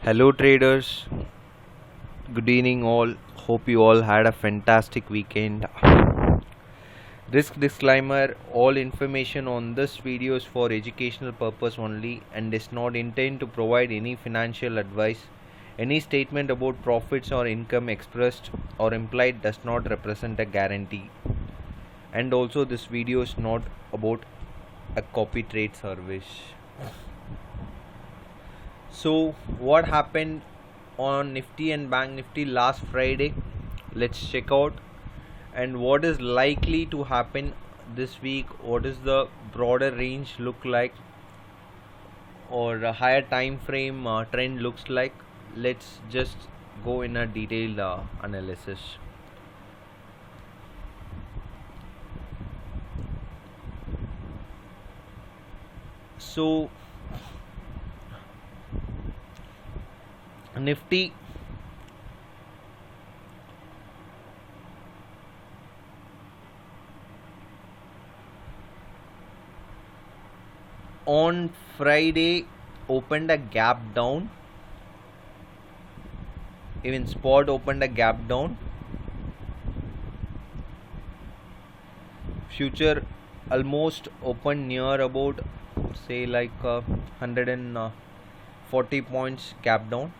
Hello traders, good evening all. Hope you all had a fantastic weekend. Risk disclaimer, all information on this video is for educational purpose only and is not intended to provide any financial advice. Any statement about profits or income expressed or implied does not represent a guarantee. And also this video is not about a copy trade service. So what happened on Nifty and Banknifty last Friday? Let's check out. And what is likely to happen this week? What is the broader range look like, or a higher time frame trend looks like? Let's just go in a detailed analysis. So Nifty on Friday opened a gap down. Even spot opened a gap down. Future almost opened near about say like 140 points gap down.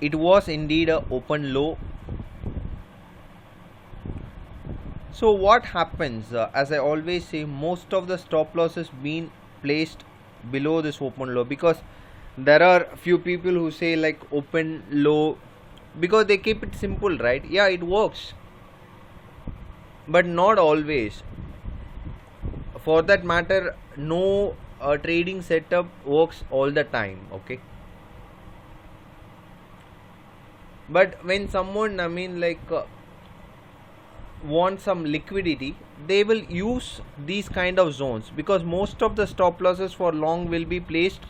It was indeed a open low. So what happens, as I always say, most of the stop losses been placed below this open low, because there are few people who say like open low, because they keep it simple, right? Yeah, it works, but not always. For that matter, no trading setup works all the time, okay? But when someone want some liquidity, they will use these kind of zones, because most of the stop losses for long will be placed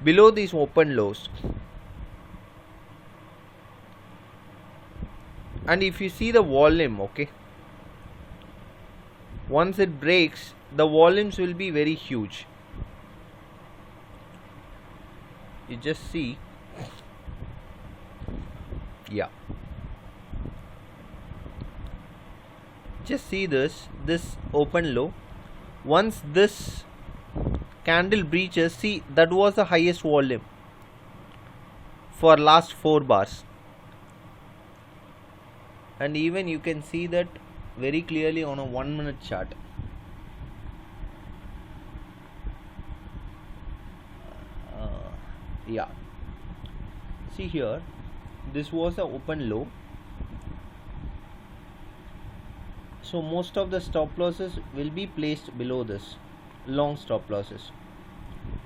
below these open lows. And if you see the volume, okay, once it breaks, the volumes will be very huge. You just see, yeah, just see this open low. Once this candle breaches, see, that was the highest volume for last 4 bars, and even you can see that very clearly on a 1 minute chart. Yeah, see here, this was a open low. So most of the stop losses will be placed below this long stop losses.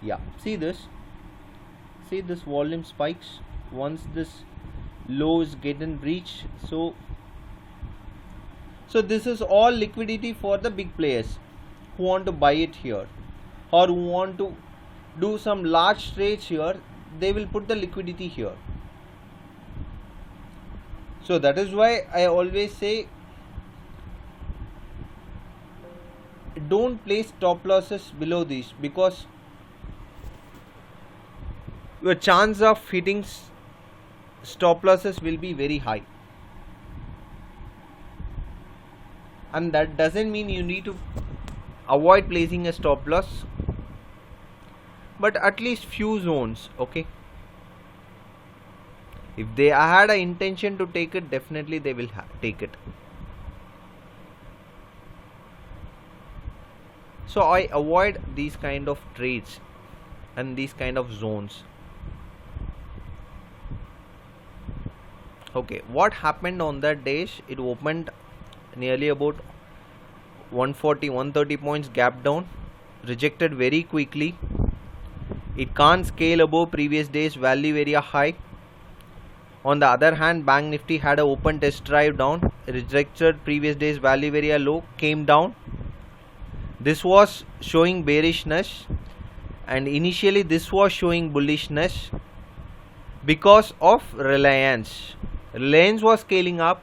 Yeah, see this volume spikes once this low is getting breached. So this is all liquidity for the big players who want to buy it here, or who want to do some large trades here. They will put the liquidity here. So that is why I always say, don't place stop losses below these, because your chance of hitting stop losses will be very high. And that doesn't mean you need to avoid placing a stop loss, but at least few zones, okay? If they had an intention to take it, definitely they will take it. So I avoid these kind of trades and these kind of zones. Okay, what happened on that day? It opened nearly about 130 points gap down, rejected very quickly. It can't scale above previous day's value area high. On the other hand, Bank Nifty had an open test drive down, rejected previous day's value area low, came down. This was showing bearishness, and initially this was showing bullishness because of Reliance. Reliance was scaling up.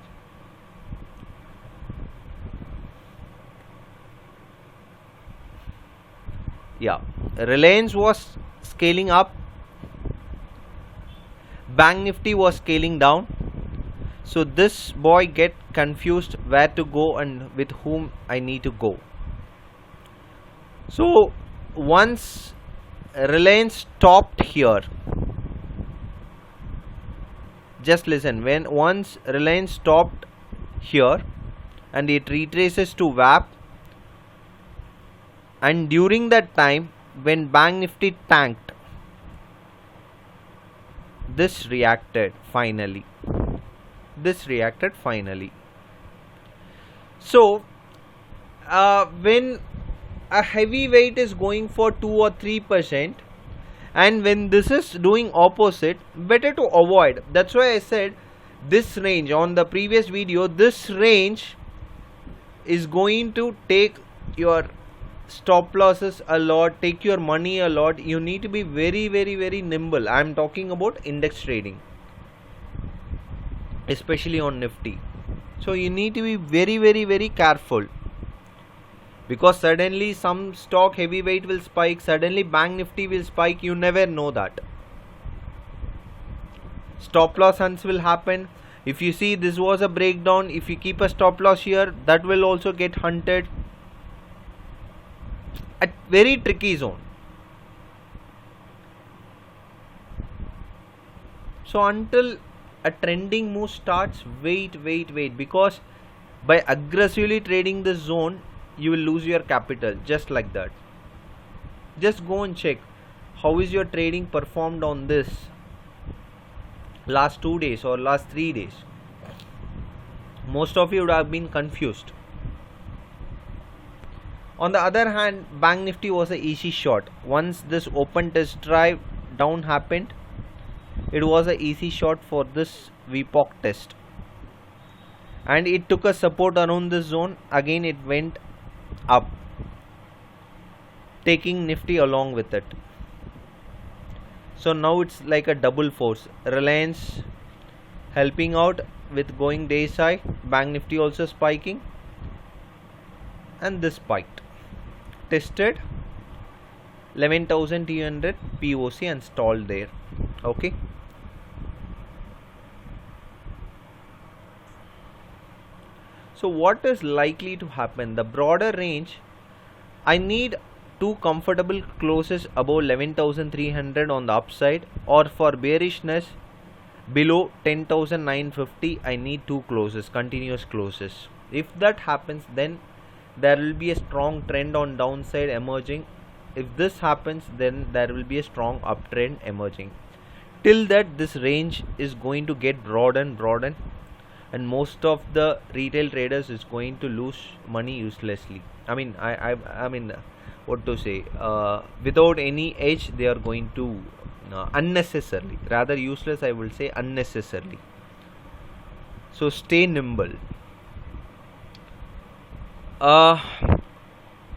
Yeah, Reliance was scaling up, Bank Nifty was scaling down. So this boy get confused where to go and with whom I need to go. So once Reliance stopped here, just listen, once Reliance stopped here and it retraces to VWAP, and during that time when Bank Nifty tanked, this reacted finally. So when a heavyweight is going for 2 or 3%, and when this is doing opposite, better to avoid. That's why I said this range on the previous video, this range is going to take your stop losses a lot, take your money a lot. You need to be very nimble. I am talking about index trading, especially on Nifty. So you need to be very careful, because suddenly some stock heavyweight will spike, suddenly Bank Nifty will spike. You never know that. Stop loss hunts will happen. If you see this was a breakdown, if you keep a stop loss here, that will also get hunted. A very tricky zone. So until a trending move starts, wait, because by aggressively trading this zone, you will lose your capital just like that. Just go and check how is your trading performed on this last 2 days or last 3 days. Most of you would have been confused. On the other hand, Bank Nifty was an easy shot. Once this open test drive down happened, it was an easy shot for this VPOC test, and it took a support around this zone. Again it went up, taking Nifty along with it. So now it's like a double force. Reliance helping out with going days high, Bank Nifty also spiking, and this spiked, tested 11,200 POC and stalled there. Okay. So what is likely to happen? The broader range, I need 2 comfortable closes above 11,300 on the upside, or for bearishness below 10,950 I need 2 closes, continuous closes. If that happens, then there will be a strong trend on downside emerging. If this happens, then there will be a strong uptrend emerging. Till that, this range is going to get broaden, and most of the retail traders is going to lose money uselessly. I mean what to say, without any edge they are going to unnecessarily, rather useless I will say, unnecessarily. So stay nimble.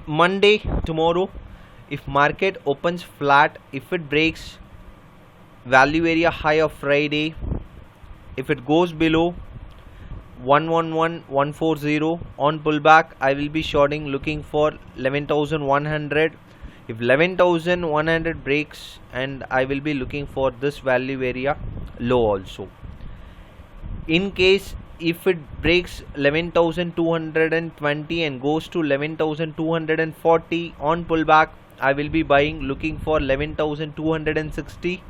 Monday, tomorrow, if market opens flat, if it breaks value area high of Friday, if it goes below 111,140 on pullback, I will be shorting looking for 11,100. If 11,100 breaks, and I will be looking for this value area low also. In case if it breaks 11,220 and goes to 11,240 on pullback, I will be buying looking for 11,260,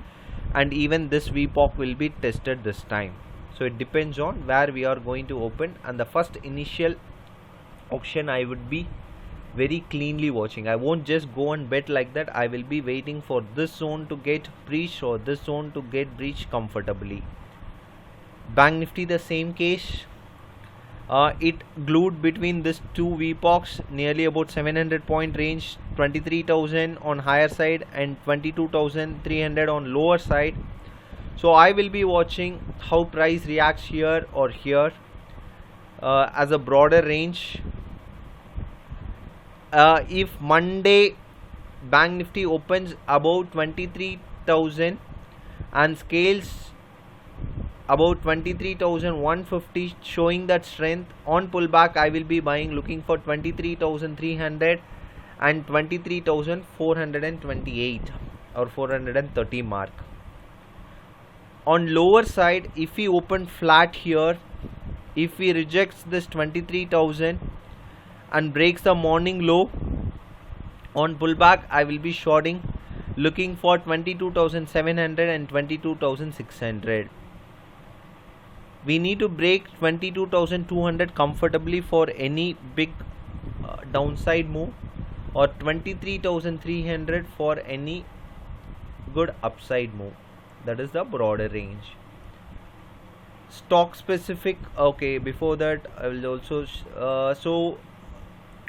and even this VPOC will be tested this time. So it depends on where we are going to open, and the first initial auction I would be very cleanly watching. I won't just go and bet like that. I will be waiting for this zone to get breached or this zone to get breached comfortably. Bank Nifty the same case. It glued between these 2 VPOCs, nearly about 700 point range, 23,000 on higher side and 22,300 on lower side. So I will be watching how price reacts here or here as a broader range. If Monday Bank Nifty opens above 23,000 and scales about 23,150, showing that strength on pullback, I will be buying looking for 23,300, and 23,428 or 430 mark. On lower side, if we open flat here, if we rejects this 23,000 and breaks the morning low, on pullback I will be shorting, looking for 22,700 and 22,600. We need to break 22,200 comfortably for any big downside move, or 23,300 for any good upside move. That is the broader range. Stock specific, okay, before that I will also so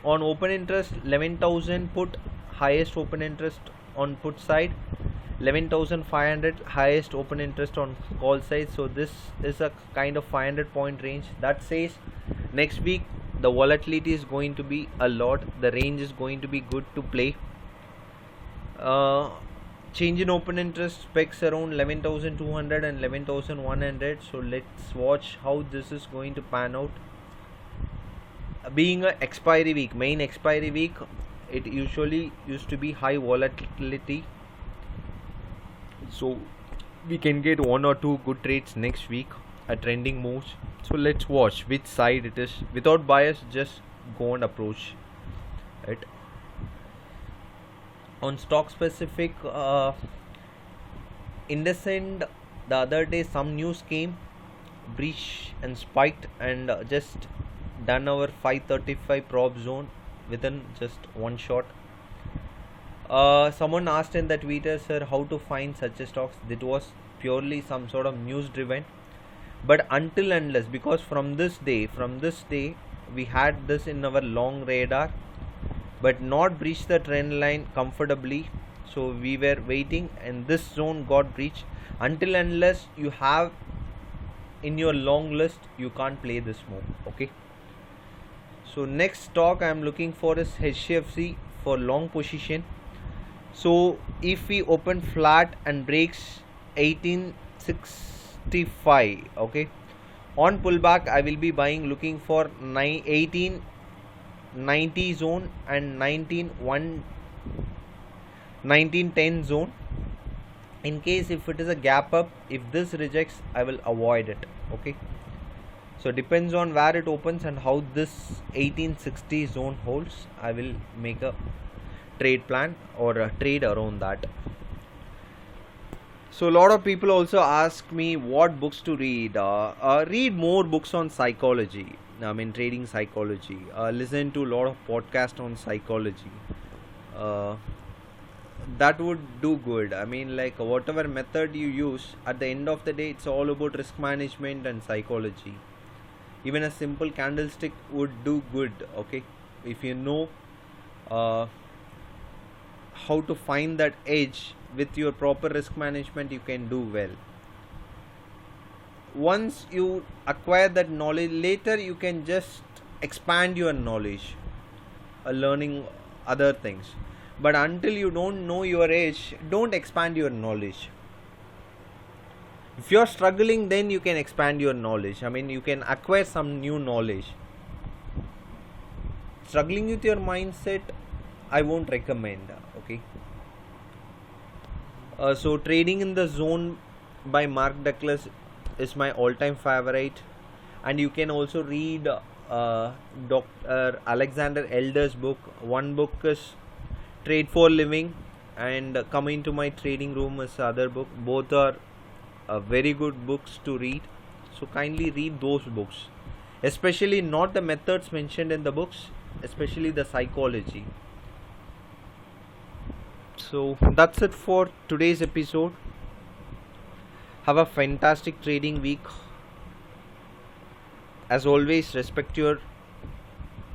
on open interest 11,000 put, highest open interest on put side, 11,500 highest open interest on call side. So this is a kind of 500 point range. That says next week the volatility is going to be a lot, the range is going to be good to play. Change in open interest specs around 11,200 and 11,100. So let's watch how this is going to pan out. Being a expiry week, main expiry week, it usually used to be high volatility, so we can get one or two good trades next week at trending moves. So let's watch which side it is. Without bias, just go and approach it. On stock specific, Indocent, the other day some news came, breach and spiked, and just done our 535 prop zone within just one shot. Someone asked in the Twitter, sir, how to find such a stocks? It was purely some sort of news driven, but until unless, because from this day we had this in our long radar but not breached the trend line comfortably, so we were waiting and this zone got breached. Until unless you have in your long list, you can't play this move. Okay, so next stock I am looking for is HDFC for long position. So if we open flat and breaks 1865, okay, on pullback I will be buying, looking for 1890 zone and 1910 zone. In case if it is a gap up, if this rejects, I will avoid it. Okay, so depends on where it opens and how this 1860 zone holds. I will make a trade plan or a trade around that. So a lot of people also ask me what books to read. Read more books on psychology, I mean trading psychology. Listen to a lot of podcasts on psychology. That would do good. I mean, like, whatever method you use, at the end of the day it's all about risk management and psychology. Even a simple candlestick would do good. Okay, if you know how to find that edge with your proper risk management, you can do well. Once you acquire that knowledge, later you can just expand your knowledge, learning other things. But until you don't know your edge, don't expand your knowledge. If you are struggling, then you can expand your knowledge. I mean, you can acquire some new knowledge. Struggling with your mindset, I won't recommend. Okay. So trading in the zone by Mark Douglas is my all-time favorite, and you can also read Dr. Alexander Elder's book. One book is Trade for Living, and Coming to My Trading Room is the other book. Both are very good books to read, so kindly read those books, especially not the methods mentioned in the books, especially the psychology. So that's it for today's episode. Have a fantastic trading week. As always, respect your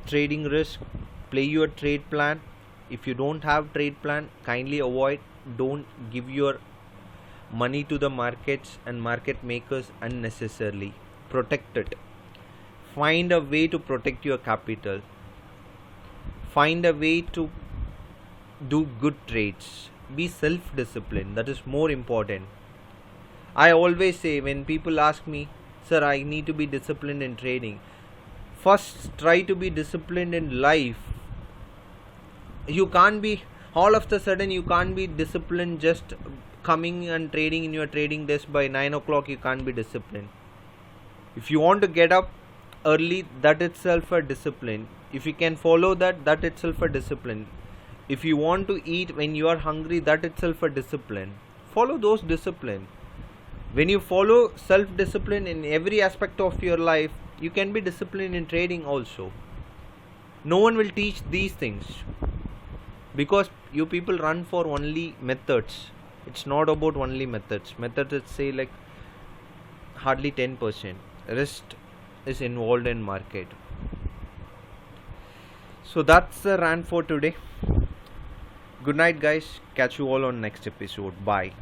trading risk, play your trade plan. If you don't have trade plan, kindly avoid. Don't give your money to the markets and market makers unnecessarily. Protect it. Find a way to protect your capital. Find a way to do good trades. Be self-disciplined. That is more important. I always say, when people ask me, sir, I need to be disciplined in trading. First, try to be disciplined in life. You can't be all of the sudden, you can't be disciplined just coming and trading in your trading desk by 9 o'clock. You can't be disciplined. If you want to get up early, that itself a discipline. If you can follow that, that itself a discipline. If you want to eat when you are hungry, that itself a discipline. Follow those discipline. When you follow self-discipline in every aspect of your life, you can be disciplined in trading also. No one will teach these things, because you people run for only methods. It's not about only methods. Methods is say like hardly 10%. Rest is involved in market. So that's the rant for today. Good night guys. Catch you all on next episode. Bye.